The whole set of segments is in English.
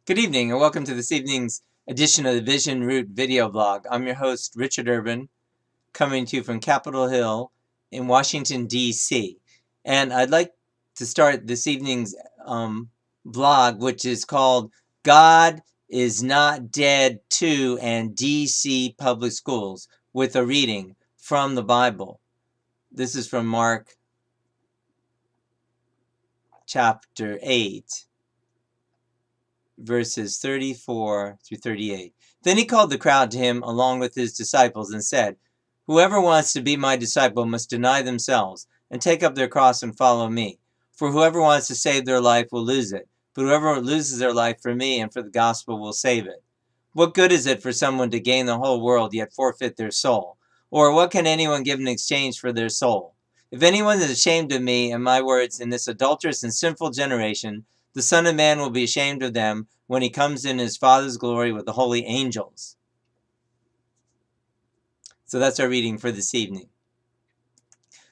Good evening and welcome to this evening's edition of the VisionRoot video blog. I'm your host, Richard Urban, coming to you from Capitol Hill in Washington, D.C. And I'd like to start this evening's blog, which is called God is Not Dead 2 and D.C. Public Schools, with a reading from the Bible. This is from Mark chapter 8. Verses 34 through 38. Then he called the crowd to him along with his disciples and said, "Whoever wants to be my disciple must deny themselves and take up their cross and follow me. For whoever wants to save their life will lose it, but whoever loses their life for me and for the gospel will save it. What good is it for someone to gain the whole world yet forfeit their soul? Or what can anyone give in exchange for their soul? If anyone is ashamed of me and my words in this adulterous and sinful generation, the Son of Man will be ashamed of them when he comes in his Father's glory with the holy angels." So that's our reading for this evening.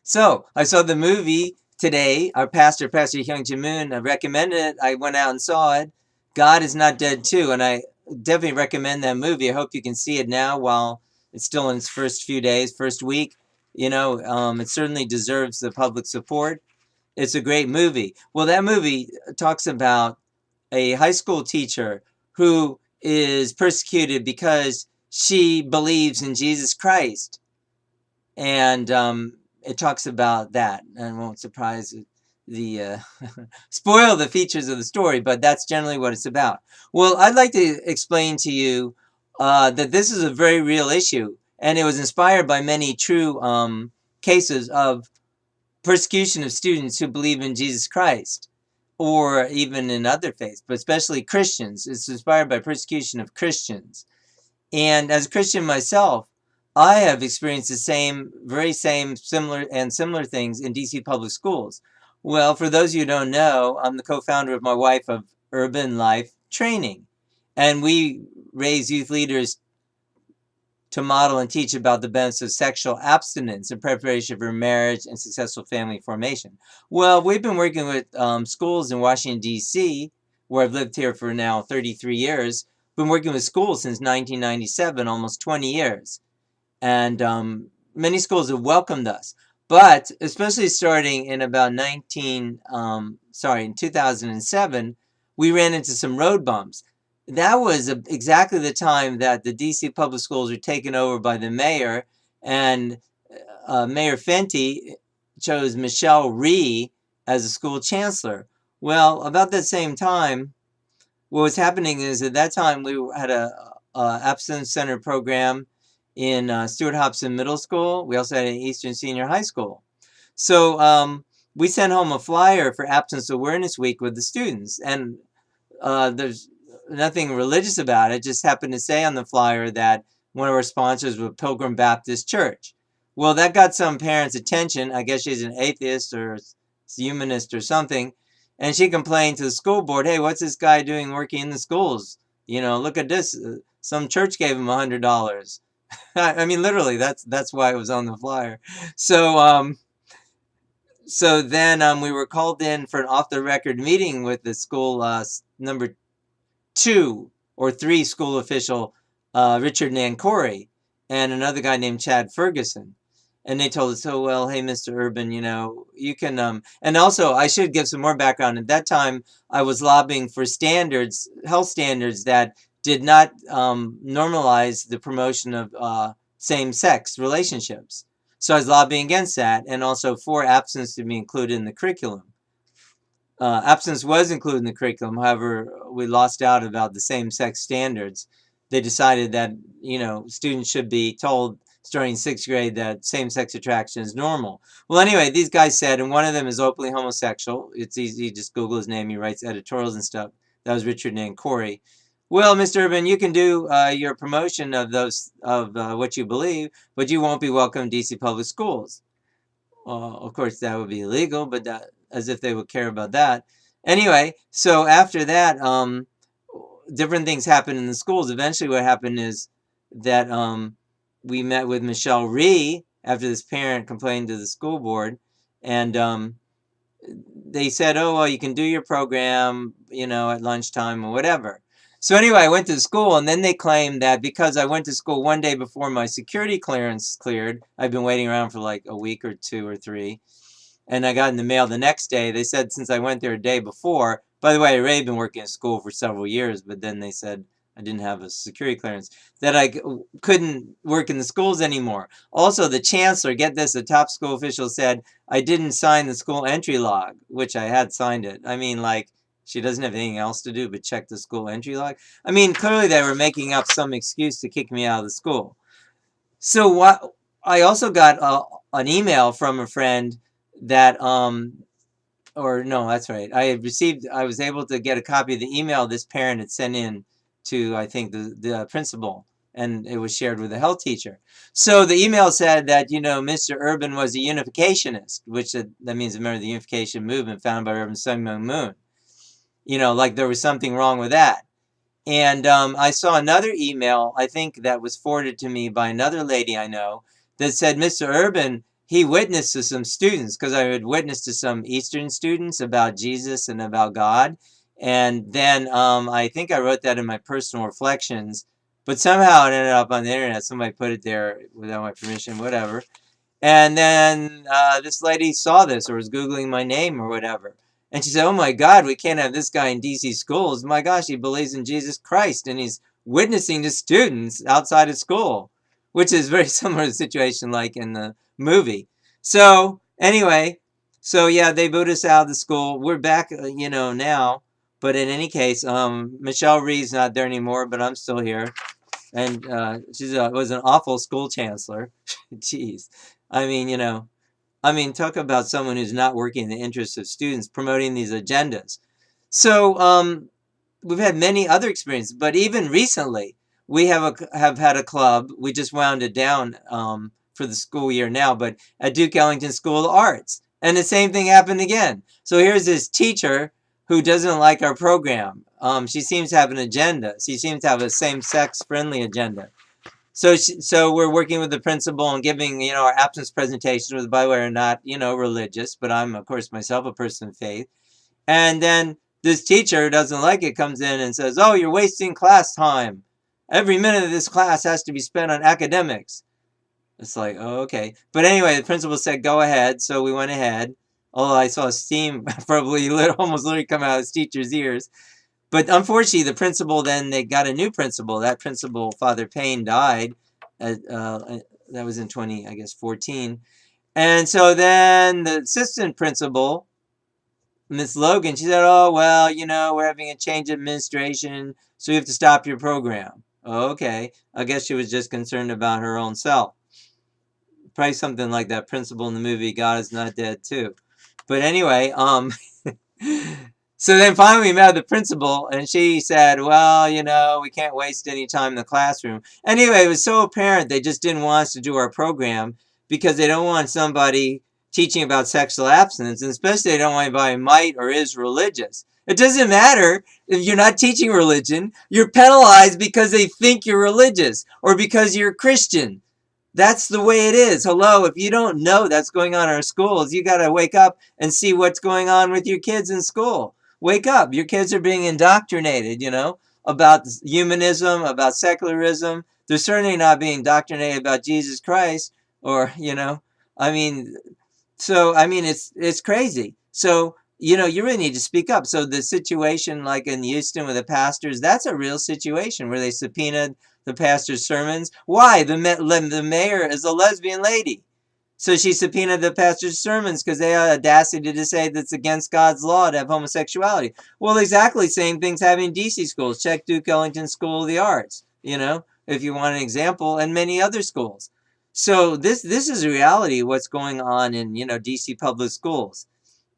So I saw the movie today. Our Pastor Hyung Ji Moon, recommended it. I went out and saw it. God is Not Dead 2, and I definitely recommend that movie. I hope you can see it now while it's still in its first few days, first week. It certainly deserves the public support. It's a great movie. Well, that movie talks about a high school teacher who is persecuted because she believes in Jesus Christ. And it talks about that. And won't surprise the spoil the features of the story, but that's generally what it's about. Well, I'd like to explain to you that this is a very real issue, and it was inspired by many true cases of persecution of students who believe in Jesus Christ, or even in other faiths, but especially Christians. It's inspired by persecution of Christians. And as a Christian myself, I have experienced the very same, similar things in DC public schools. Well, for those of you who don't know, I'm the co-founder with my wife of Urban Life Training, and we raise youth leaders to model and teach about the benefits of sexual abstinence in preparation for marriage and successful family formation. Well, we've been working with schools in Washington, D.C., where I've lived here for now 33 years. Been working with schools since 1997, almost 20 years. And many schools have welcomed us. But especially starting in about in 2007, we ran into some road bumps. That was exactly the time that the DC public schools were taken over by the mayor, and Mayor Fenty chose Michelle Rhee as a school chancellor. Well, about that same time, what was happening is at that time we had a abstinence center program in Stuart Hobson Middle School. We also had an Eastern Senior High School. So we sent home a flyer for Abstinence Awareness Week with the students, and there's nothing religious about it. Just happened to say on the flyer that one of our sponsors was Pilgrim Baptist Church. Well, that got some parents' attention. I guess she's an atheist or humanist or something. And she complained to the school board, "Hey, what's this guy doing working in the schools? Look at this. Some church gave him $100. I mean, literally, that's why it was on the flyer. So then we were called in for an off-the-record meeting with the school number 2 or 3 school official, Richard Nancori, and another guy named Chad Ferguson. And they told us, "Oh, well, hey, Mr. Urban, you can," and also I should give some more background. At that time, I was lobbying for health standards that did not normalize the promotion of same-sex relationships. So I was lobbying against that, and also for abstinence to be included in the curriculum. Abstinence was included in the curriculum. However, we lost out about the same-sex standards. They decided that, students should be told starting 6th grade that same-sex attraction is normal. Well, anyway, these guys said, and one of them is openly homosexual. It's easy, you just Google his name. He writes editorials and stuff. That was Richard Nancori. "Well, Mr. Urban, you can do your promotion of what you believe, but you won't be welcome in DC public schools." Of course, that would be illegal, but that, as if they would care about that. Anyway, so after that, different things happened in the schools. Eventually, what happened is that we met with Michelle Rhee after this parent complained to the school board, and they said, "Oh, well, you can do your program, at lunchtime or whatever." So anyway, I went to school, and then they claimed that because I went to school one day before my security clearance cleared, I've been waiting around for like a week or 2 or 3, and I got in the mail the next day. They said since I went there a day before, by the way, I already been working at school for several years, but then they said I didn't have a security clearance, that I couldn't work in the schools anymore. Also, the chancellor, get this, the top school official said I didn't sign the school entry log, which I had signed it. I mean, like, she doesn't have anything else to do but check the school entry log. I mean, clearly they were making up some excuse to kick me out of the school. So what? I also got an email from a friend that or no, that's right. I was able to get a copy of the email this parent had sent in to, I think, the principal, and it was shared with the health teacher. So the email said that, Mr. Urban was a unificationist, which that means a member of the unification movement founded by Reverend Sun Myung Moon. Like there was something wrong with that. And I saw another email, I think that was forwarded to me by another lady I know, that said Mr. Urban, he witnessed to some students, because I had witnessed to some Eastern students about Jesus and about God. And then I think I wrote that in my personal reflections, but somehow it ended up on the internet. Somebody put it there without my permission, whatever. And then this lady saw this or was Googling my name or whatever. And she said, oh my God, we can't have this guy in DC schools. My gosh, he believes in Jesus Christ and he's witnessing to students outside of school, which is very similar to the situation like in the movie. So anyway, so yeah, they booted us out of the school. We're back, now. But in any case, Michelle Reed's not there anymore, but I'm still here. And she was an awful school chancellor. Jeez. I mean, talk about someone who's not working in the interests of students, promoting these agendas. So we've had many other experiences, but even recently, we have had a club. We just wound it down for the school year now, but at Duke Ellington School of Arts. And the same thing happened again. So here's this teacher who doesn't like our program. She seems to have an agenda. She seems to have a same-sex friendly agenda. So we're working with the principal and giving, our absence presentations, which, by the way, are not, religious, but I'm, of course, myself a person of faith. And then this teacher who doesn't like it comes in and says, oh, you're wasting class time. Every minute of this class has to be spent on academics. It's like, oh, okay. But anyway, the principal said, go ahead. So we went ahead. Although I saw steam probably almost literally come out of his teacher's ears. But unfortunately, the principal, then they got a new principal. That principal, Father Payne, died. That was in 2014. And so then the assistant principal, Miss Logan, she said, oh, well, we're having a change of administration, so we have to stop your program. Oh, okay. I guess she was just concerned about her own self. Probably something like that principal in the movie God Is Not Dead too. But anyway, so then finally we met the principal, and she said, well, we can't waste any time in the classroom. Anyway, it was so apparent they just didn't want us to do our program because they don't want somebody teaching about sexual abstinence, and especially they don't want anybody who might or is religious. It doesn't matter if you're not teaching religion. You're penalized because they think you're religious or because you're Christian. That's the way it is. Hello, if you don't know that's going on in our schools, you got to wake up and see what's going on with your kids in school. Wake up. Your kids are being indoctrinated, about humanism, about secularism. They're certainly not being indoctrinated about Jesus Christ or, it's crazy. So, you really need to speak up. So the situation like in Houston with the pastors, that's a real situation where they subpoenaed the pastor's sermons. Why? The mayor is a lesbian lady. So she subpoenaed the pastor's sermons because they had audacity to say that's against God's law to have homosexuality. Well, exactly same things happening in DC schools. Check Duke Ellington School of the Arts, if you want an example, and many other schools. So this is a reality of what's going on in, DC public schools.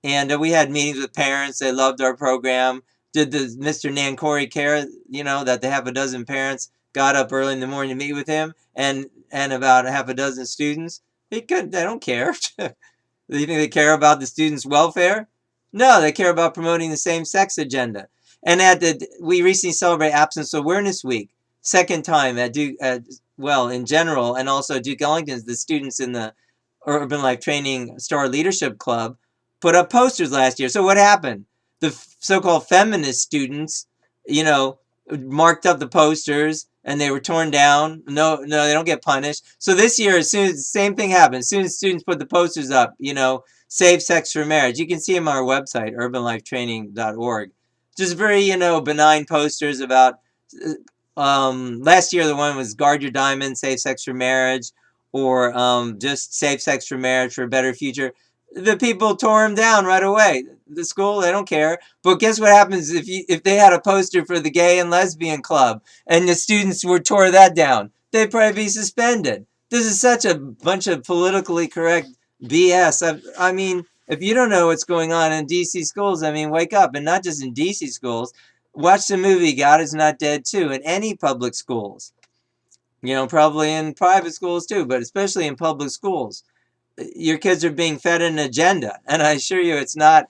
And we had meetings with parents. They loved our program. Did the Mr. Nancori care, that the half a dozen parents got up early in the morning to meet with him and about half a dozen students? They don't care. Do you think they care about the students' welfare? No, they care about promoting the same-sex agenda. And we recently celebrated Abstinence Awareness Week, second time at Duke, in general, and also Duke Ellington's, the students in the Urban Life Training Star Leadership Club put up posters last year. So what happened? The so-called feminist students, marked up the posters and they were torn down. No, they don't get punished. So this year, as soon as the same thing happens, as soon as students put the posters up, save sex for marriage. You can see them on our website, urbanlifetraining.org. Just very, benign posters about. Last year the one was guard your diamond, save sex for marriage, or just save sex for marriage for a better future. The people tore them down right away. The school, they don't care. But guess what happens if they had a poster for the gay and lesbian club and the students tore that down? They'd probably be suspended. This is such a bunch of politically correct BS. I mean, if you don't know what's going on in DC schools, I mean, wake up. And not just in DC schools. Watch the movie God is Not Dead too in any public schools. Probably in private schools too, but especially in public schools. Your kids are being fed an agenda, and I assure you it's not,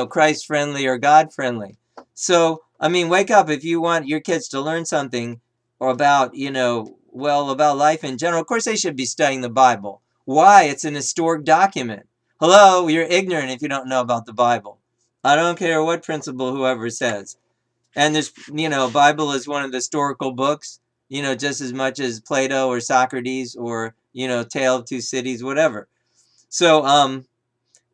Christ friendly or God friendly. So, I mean, wake up if you want your kids to learn something or about, about life in general. Of course, they should be studying the Bible. Why? It's an historic document. Hello, you're ignorant if you don't know about the Bible. I don't care what principle whoever says. And there's, Bible is one of the historical books, just as much as Plato or Socrates or, Tale of Two Cities, whatever. So,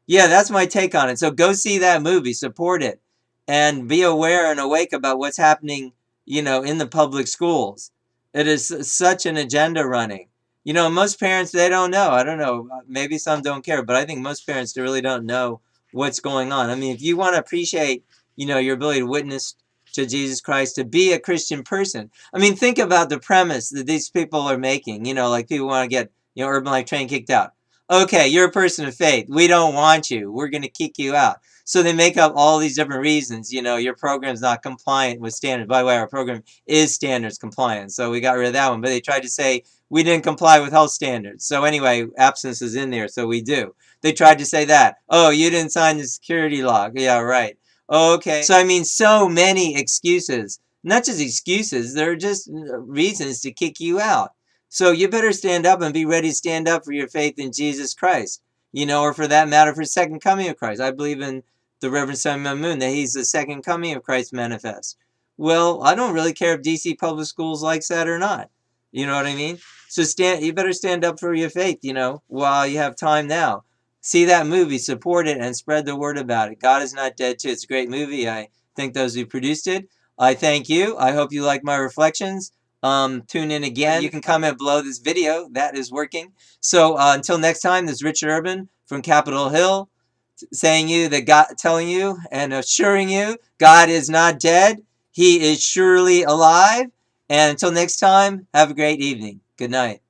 yeah, that's my take on it. So go see that movie, support it, and be aware and awake about what's happening, in the public schools. It is such an agenda running. Most parents, they don't know. I don't know. Maybe some don't care, but I think most parents really don't know what's going on. I mean, if you want to appreciate, your ability to witness to Jesus Christ, to be a Christian person. I mean, think about the premise that these people are making. Like people want to get, Urban Life Training kicked out. Okay, you're a person of faith. We don't want you. We're going to kick you out. So they make up all these different reasons. Your program's not compliant with standards. By the way, our program is standards compliant. So we got rid of that one. But they tried to say we didn't comply with health standards. So anyway, absence is in there. So we do. They tried to say that. Oh, you didn't sign the security log. Yeah, right. Okay. So, I mean, so many excuses. Not just excuses. They're just reasons to kick you out. So you better stand up and be ready to stand up for your faith in Jesus Christ. Or for that matter, for the second coming of Christ. I believe in the Reverend Samuel Moon, that he's the second coming of Christ manifest. Well, I don't really care if DC public schools likes that or not. You know what I mean? So you better stand up for your faith, while you have time now. See that movie, support it, and spread the word about it. God is Not Dead too. It's a great movie. I thank those who produced it. I thank you. I hope you like my reflections. Tune in again. You can comment below this video. That is working. So until next time, this is Richard Urban from Capitol Hill telling you and assuring you God is not dead. He is surely alive. And until next time, have a great evening. Good night.